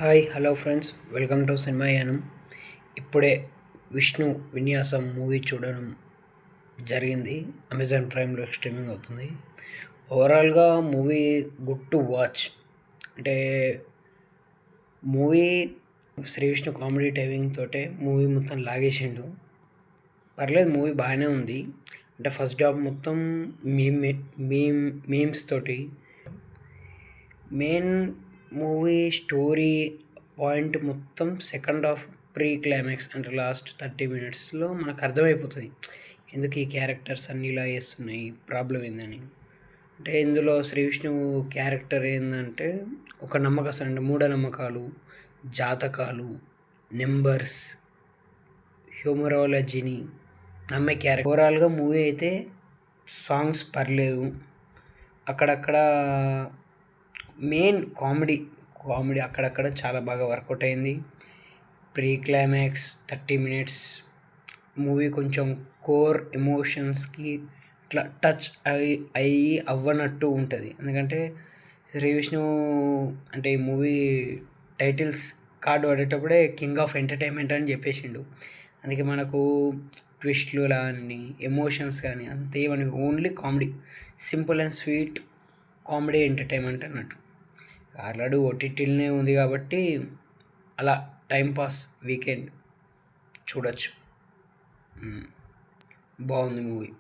Hi hello friends, welcome to Cinemayanam. ఇప్పుడే విష్ణు విన్యాసం movie చూడడం జరిగింది. అమెజాన్ ప్రైమ్లో స్ట్రీమింగ్ అవుతుంది. ఓవరాల్గా మూవీ గుడ్ టు వాచ్. అంటే movie Sree Vishnu comedy timing తోటే మూవీ మొత్తం లాగేసిండు. పర్లేదు, మూవీ బాగానే ఉంది. అంటే ఫస్ట్ హాఫ్ మొత్తం మీమ్స్ తోటి, మెయిన్ మూవీ స్టోరీ పాయింట్ మొత్తం సెకండ్ హాఫ్ ప్రీ క్లైమాక్స్ అంటే లాస్ట్ 30 minutesలో మనకు అర్థమైపోతుంది ఎందుకు ఈ క్యారెక్టర్స్ అన్నీ ఇలా చేస్తున్నాయి, ప్రాబ్లం ఏందని. అంటే ఇందులో శ్రీ విష్ణు క్యారెక్టర్ ఏంటంటే ఒక నమ్మకం, అంటే మూఢనమ్మకాలు, జాతకాలు, నెంబర్స్, హ్యూమరాలజీని నమ్మే క్యారెక్టర్. ఓవరాల్గా మూవీ అయితే సాంగ్స్ పర్లేదు, అక్కడక్కడ మెయిన్ కామెడీ అక్కడక్కడ చాలా బాగా వర్కౌట్ అయింది. ప్రీ క్లైమాక్స్ 30 minutes మూవీ కొంచెం కోర్ ఎమోషన్స్కి ఇట్లా టచ్ అవ్వనట్టు ఉంటుంది. ఎందుకంటే శ్రీ విష్ణు అంటే ఈ మూవీ టైటిల్స్ కార్డు పడేటప్పుడే కింగ్ ఆఫ్ ఎంటర్టైన్మెంట్ అని చెప్పేసిండు. అందుకే మనకు ట్విస్ట్లు కానీ ఎమోషన్స్ కానీ అంతే మనకి only comedy, simple and sweet comedy entertainment అన్నట్టు. ఆల్రెడీ ఓటీటీలోనే ఉంది కాబట్టి అలా టైంపాస్ వీకెండ్ చూడొచ్చు. బాగుంది మూవీ.